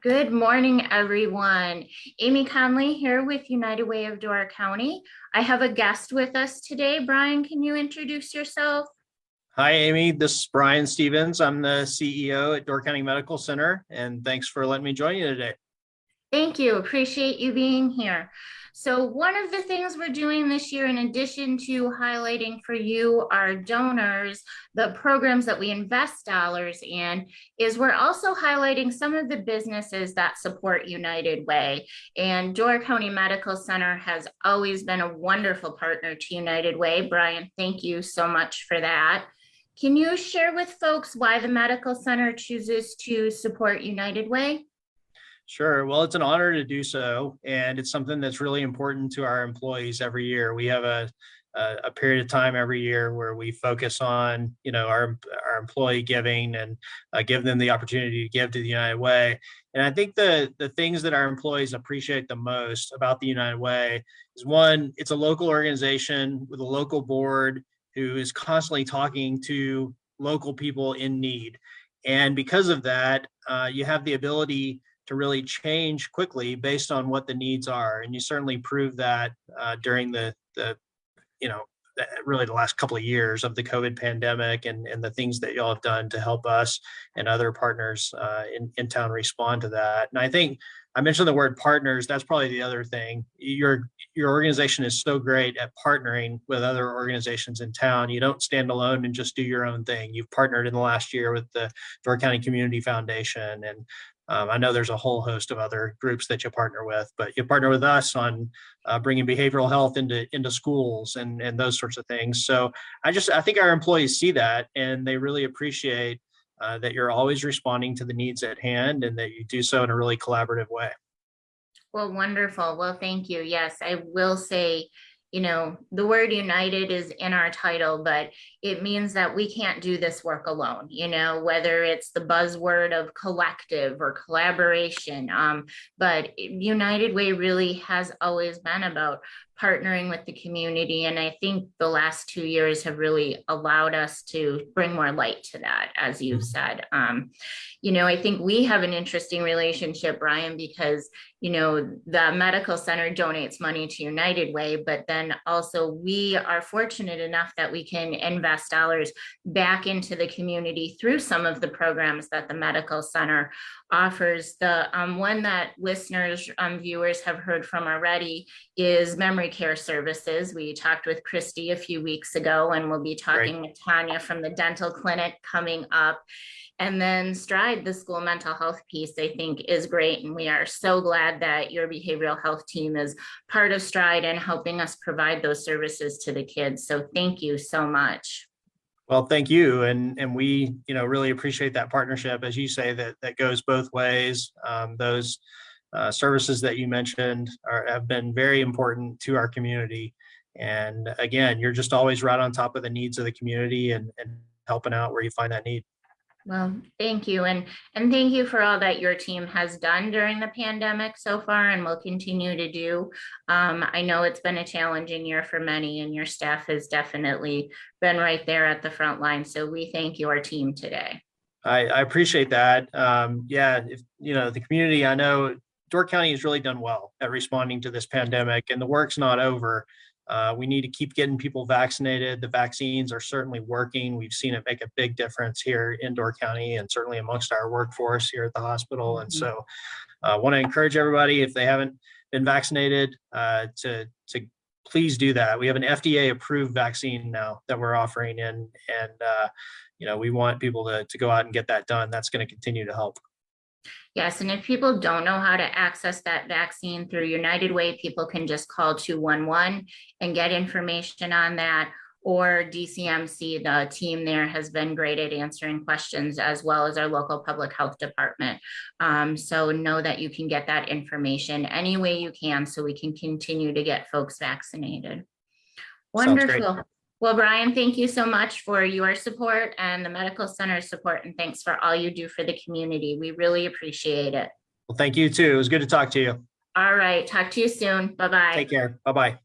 Good morning, everyone. Amy Conley here with United Way of Door County. I have a guest with us today. Brian, can you introduce yourself? Hi, Amy. This is Brian Stevens. I'm the CEO at Door County Medical Center, and thanks for letting me join you today. Thank you. Appreciate you being here. So one of the things we're doing this year, in addition to highlighting for you, our donors, the programs that we invest dollars in, is we're also highlighting some of the businesses that support United Way. And Door County Medical Center has always been a wonderful partner to United Way. Brian, thank you so much for that. Can you share with folks why the Medical Center chooses to support United Way? Sure. Well, it's an honor to do so, and it's something that's really important to our employees every year. We have a period of time every year where we focus on, our employee giving and give them the opportunity to give to the United Way. And I think the things that our employees appreciate the most about the United Way is, one, it's a local organization with a local board who is constantly talking to local people in need. And because of that, you have the ability to really change quickly based on what the needs are. And you certainly proved that during you know, really the last couple of years of the COVID pandemic and the things that y'all have done to help us and other partners in town respond to that. And I think I mentioned the word partners. That's probably the other thing. Your organization is so great at partnering with other organizations in town. You don't stand alone and just do your own thing. You've partnered in the last year with the Door County Community Foundation, and I know there's a whole host of other groups that you partner with, but you partner with us on bringing behavioral health into schools and those sorts of things. So I think our employees see that, and they really appreciate that you're always responding to the needs at hand, and that you do so in a really collaborative way. Well, wonderful. Well, thank you. Yes, I will say, the word united is in our title, but it means that we can't do this work alone, whether it's the buzzword of collective or collaboration. But United Way really has always been about partnering with the community. And I think the last 2 years have really allowed us to bring more light to that, as you've said. I think we have an interesting relationship, Brian, because the medical center donates money to United Way, but then also we are fortunate enough that we can invest dollars back into the community through some of the programs that the medical center offers. The one that listeners, viewers have heard from already is memory care services. We talked with Christy a few weeks ago, and we'll be talking with Tanya from the dental clinic coming up. And then Stride, the school mental health piece, I think is great. And we are so glad that your behavioral health team is part of Stride and helping us provide those services to the kids. So thank you so much. Well, thank you, and we, really appreciate that partnership. As you say, that goes both ways. Those services that you mentioned have been very important to our community. And again, you're just always right on top of the needs of the community and helping out where you find that need. Well, thank you. And thank you for all that your team has done during the pandemic so far and will continue to do. I know it's been a challenging year for many, and your staff has definitely been right there at the front line. So we thank your team today. I appreciate that. The community, I know Door County has really done well at responding to this pandemic, and the work's not over. We need to keep getting people vaccinated. The vaccines are certainly working. We've seen it make a big difference here in Door County and certainly amongst our workforce here at the hospital. And so I want to encourage everybody, if they haven't been vaccinated, to please do that. We have an FDA approved vaccine now that we're offering, and we want people to go out and get that done. That's going to continue to help. Yes, and if people don't know how to access that vaccine through United Way, people can just call 211 and get information on that. Or DCMC, the team there has been great at answering questions, as well as our local public health department. So know that you can get that information any way you can, so we can continue to get folks vaccinated. Wonderful. Well, Brian, thank you so much for your support and the medical center's support, and thanks for all you do for the community. We really appreciate it. Well, thank you too. It was good to talk to you. All right. Talk to you soon. Bye-bye. Take care. Bye-bye.